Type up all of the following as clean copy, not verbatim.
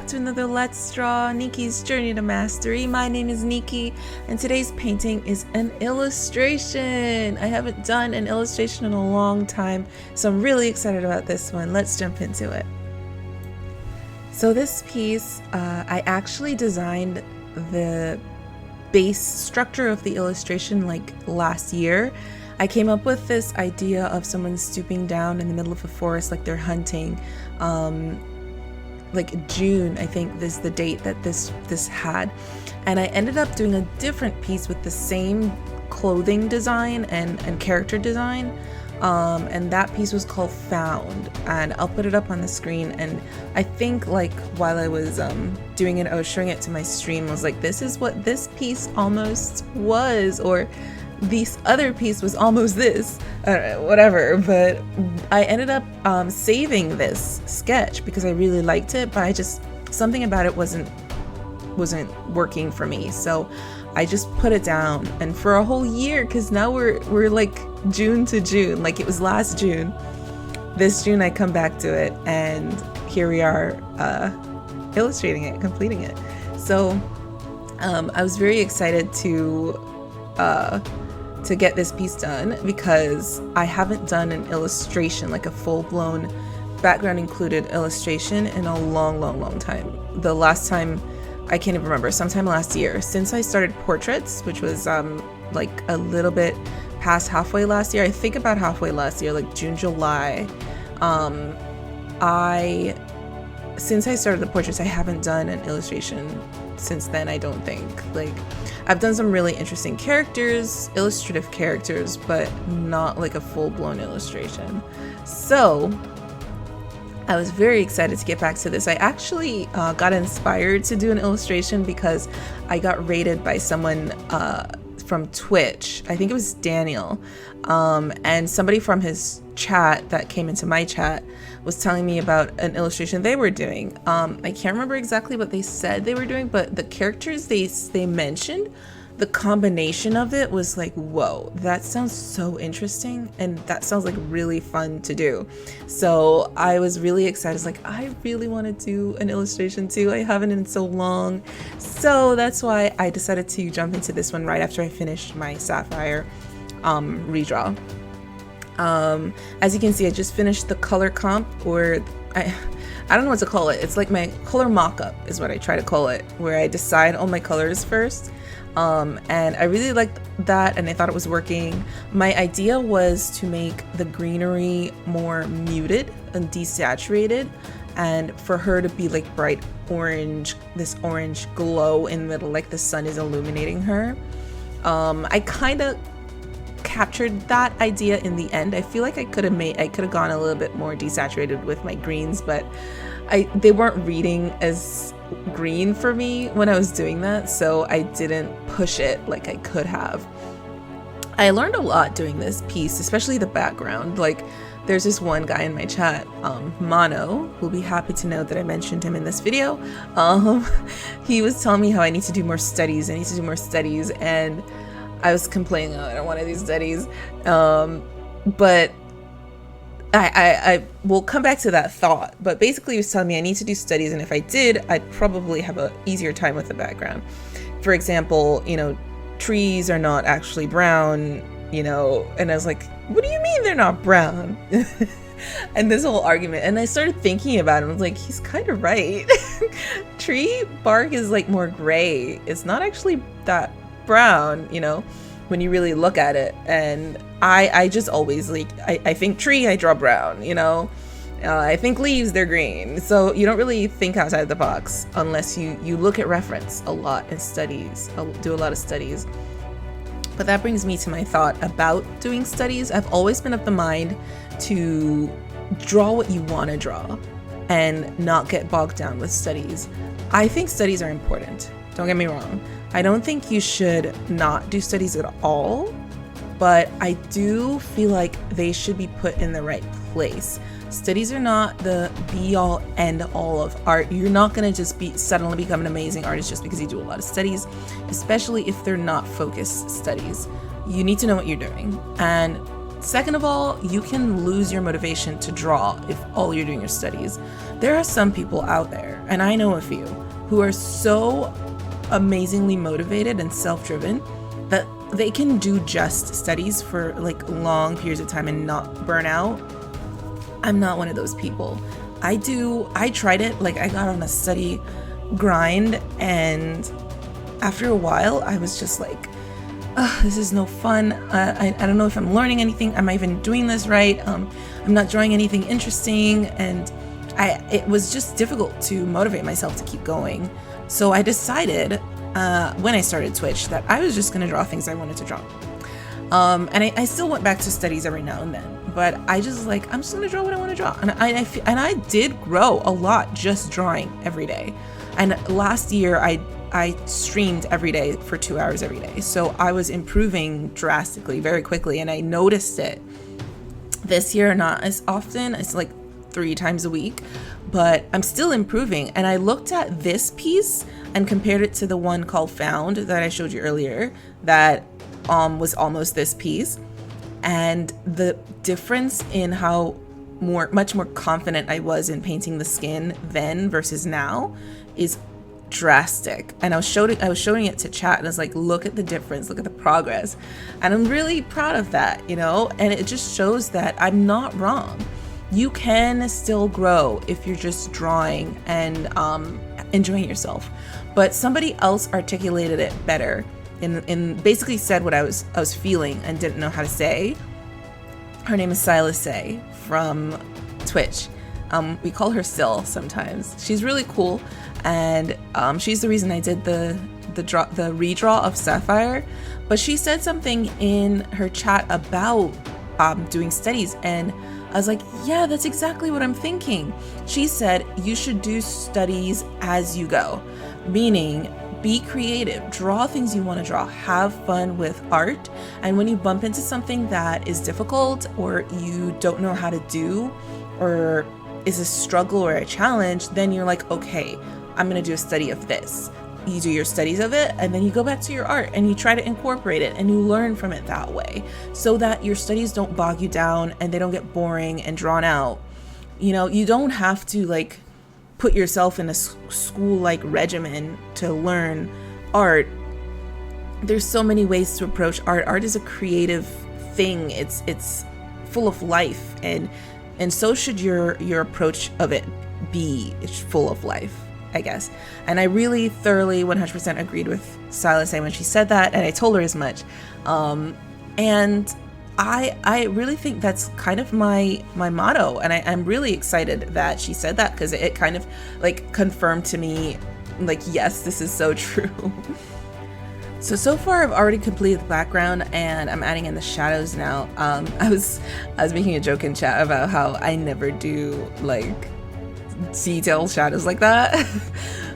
back to another Let's Draw Niki's Journey to Mastery. My name is Niki, and today's painting is an illustration. I haven't done an illustration in a long time, so I'm really excited about this one. Let's jump into it. So this piece, I actually designed the base structure of the illustration like last year. I came up with this idea of someone stooping down in the middle of a forest like they're hunting. Like June, I think is the date that this had, and I ended up doing a different piece with the same clothing design and character design, and that piece was called Found, and I'll put it up on the screen. And I think like while I was doing it, I was showing it to my stream. I was like, this is what this piece almost was, or this other piece was almost this, whatever. But I ended up saving this sketch because I really liked it, but something about it wasn't working for me, so I just put it down. And for a whole year, because now we're like June to June, like it was last June, this June I come back to it, and here we are illustrating it, completing it. So I was very excited to get this piece done because I haven't done an illustration, like a full-blown background included illustration, in a long time. The last time, I can't even remember, sometime last year, since I started portraits, which was like a little bit past halfway last year. I think about halfway last year, like June, July. Since I started the portraits, I haven't done an illustration since then, I don't think. Like, I've done some really interesting characters, illustrative characters, but not like a full-blown illustration. So I was very excited to get back to this. I actually got inspired to do an illustration because I got rated by someone from Twitch. I think it was Daniel, and somebody from his chat that came into my chat was telling me about an illustration they were doing. I can't remember exactly what they said they were doing, but the characters they mentioned, the combination of it was like, whoa, that sounds so interesting, and that sounds like really fun to do. So I was really excited. It's like, I really want to do an illustration too. I haven't in so long. So that's why I decided to jump into this one right after I finished my Sapphire redraw. As you can see, I just finished the color comp, or I don't know what to call it. It's like my color mock-up is what I try to call it, where I decide all my colors first. And I really liked that, and I thought it was working. My idea was to make the greenery more muted and desaturated, and for her to be like bright orange, this orange glow in the middle, like the sun is illuminating her. I kind of captured that idea in the end. I feel like I could have gone a little bit more desaturated with my greens, but they weren't reading as green for me when I was doing that, so I didn't push it like I could have. I learned a lot doing this piece, especially the background. Like, there's this one guy in my chat, Mono, who'll be happy to know that I mentioned him in this video. He was telling me how I need to do more studies. And I was complaining, oh, I don't want to do studies. But I will come back to that thought. But basically he was telling me I need to do studies, and if I did, I'd probably have an easier time with the background. For example, trees are not actually brown, and I was like, what do you mean they're not brown? And this whole argument, and I started thinking about it. I was like, he's kind of right. Tree bark is like more gray. It's not actually that brown, when you really look at it. And I just always like, I think tree, I draw brown, I think leaves, they're green. So you don't really think outside the box unless you look at reference a lot and studies. I'll do a lot of studies. But that brings me to my thought about doing studies. I've always been of the mind to draw what you want to draw and not get bogged down with studies. I think studies are important. Don't get me wrong. I don't think you should not do studies at all, but I do feel like they should be put in the right place. Studies are not the be-all, end-all of art. You're not going to just suddenly become an amazing artist just because you do a lot of studies, especially if they're not focused studies. You need to know what you're doing. And Second of all, you can lose your motivation to draw if all you're doing is studies. There are some people out there, and I know a few, who are so amazingly motivated and self-driven that they can do just studies for like long periods of time and not burn out. I'm not one of those people. I tried it, like I got on a study grind, and after a while I was just like, this is no fun. I don't know if I'm learning anything. Am I even doing this right? I'm not drawing anything interesting, and it was just difficult to motivate myself to keep going. So I decided when I started Twitch that I was just going to draw things I wanted to draw. And I still went back to studies every now and then, but I just like, I'm just going to draw what I want to draw. And I did grow a lot just drawing every day. And last year I streamed every day for 2 hours every day. So I was improving drastically, very quickly, and I noticed it. This year, not as often. It's like 3 times a week, but I'm still improving. And I looked at this piece and compared it to the one called Found that I showed you earlier that was almost this piece. And the difference in how much more confident I was in painting the skin then versus now is drastic. And I was showing it to chat, and I was like, look at the difference, look at the progress. And I'm really proud of that, you know. And it just shows that I'm not wrong. You can still grow if you're just drawing and enjoying yourself. But somebody else articulated it better and basically said what I was feeling and didn't know how to say. Her name is Silas Say from Twitch. We call her Sil sometimes. She's really cool, and she's the reason I did the redraw of Sapphire. But she said something in her chat about doing studies, and I was like, yeah, that's exactly what I'm thinking. She said you should do studies as you go, meaning be creative, draw things you want to draw, have fun with art. And when you bump into something that is difficult or you don't know how to do or is a struggle or a challenge, then you're like, okay, I'm going to do a study of this. You do your studies of it, and then you go back to your art and you try to incorporate it and you learn from it that way, so that your studies don't bog you down and they don't get boring and drawn out. You know, you don't have to like put yourself in a school-like regimen to learn art. There's so many ways to approach art. Art is a creative thing. It's full of life, and so should your approach of it be. It's full of life, I guess. And I really thoroughly 100% agreed with Silas when she said that, and I told her as much. And I really think that's kind of my motto, and I'm really excited that she said that, because it kind of like confirmed to me, like, yes, this is so true. So far I've already completed the background, and I'm adding in the shadows now. I was making a joke in chat about how I never do like detailed shadows like that.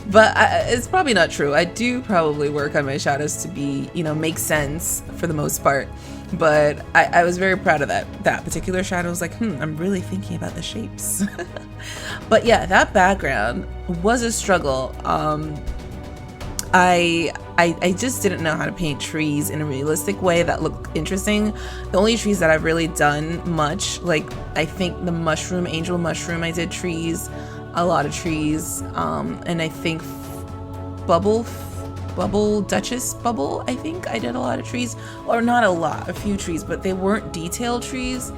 But it's probably not true. I do probably work on my shadows to be, you know, make sense for the most part. But I was very proud of that particular shadow. I was like, I'm really thinking about the shapes. But yeah, that background was a struggle. I just didn't know how to paint trees in a realistic way that looked interesting. The only trees that I've really done much, like I think the mushroom, angel mushroom, I did trees, a lot of trees, and I think Bubble Duchess Bubble, I think I did a lot of trees, or not a lot, a few trees, but they weren't detailed trees.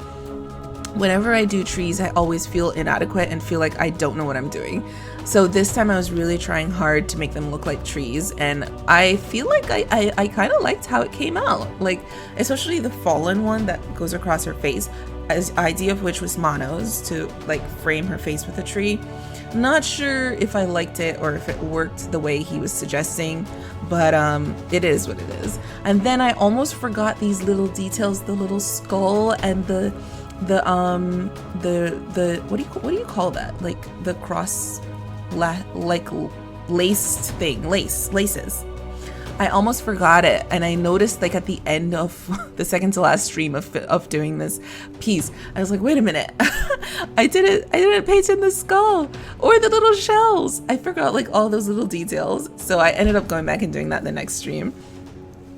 Whenever I do trees, I always feel inadequate and feel like I don't know what I'm doing. So this time I was really trying hard to make them look like trees, and I feel like I kind of liked how it came out. Like, especially the fallen one that goes across her face, as idea of which was Mono's, to like frame her face with a tree. Not sure if I liked it or if it worked the way he was suggesting, but it is what it is. And then I almost forgot these little details, the little skull and the what do you call that? Like the cross like laced thing, laces. I almost forgot it, and I noticed like at the end of the second to last stream of doing this piece, I was like, wait a minute, I didn't paint in the skull or the little shells. I forgot like all those little details, so I ended up going back and doing that the next stream.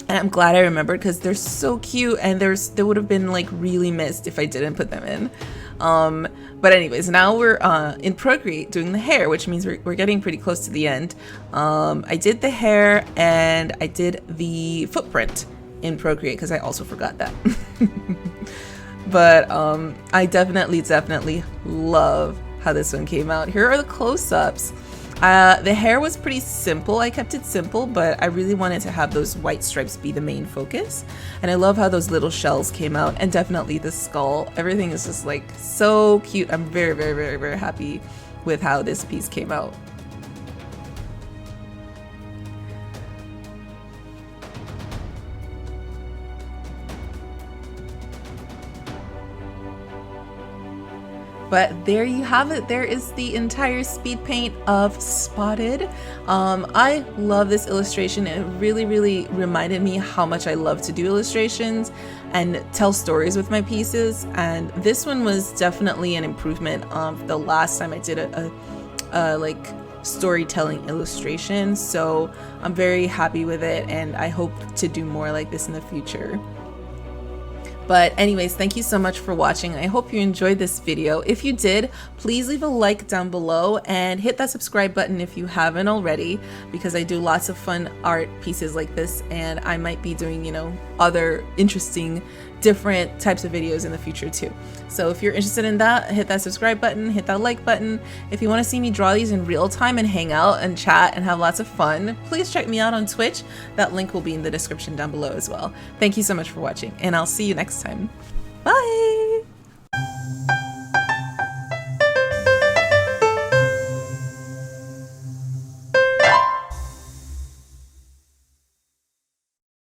And I'm glad I remembered because they're so cute, and they would have been like really missed if I didn't put them in. But anyways, now we're in Procreate doing the hair, which means we're getting pretty close to the end. I did the hair and I did the footprint in Procreate because I also forgot that. But I definitely love how this one came out. Here are the close-ups. The hair was pretty simple. I kept it simple, but I really wanted to have those white stripes be the main focus. And I love how those little shells came out, and definitely the skull. Everything is just like so cute. I'm very happy with how this piece came out. But there you have it. There is the entire speed paint of Spotted. I love this illustration. It really reminded me how much I love to do illustrations and tell stories with my pieces. And this one was definitely an improvement of the last time I did a like storytelling illustration. So I'm very happy with it, and I hope to do more like this in the future. But anyways, thank you so much for watching. I hope you enjoyed this video. If you did, please leave a like down below and hit that subscribe button if you haven't already, because I do lots of fun art pieces like this, and I might be doing, you know, other interesting different types of videos in the future too. So if you're interested in that, hit that subscribe button, hit that like button. If you want to see me draw these in real time and hang out and chat and have lots of fun, please check me out on Twitch. That link will be in the description down below as well. Thank you so much for watching, and I'll see you next time.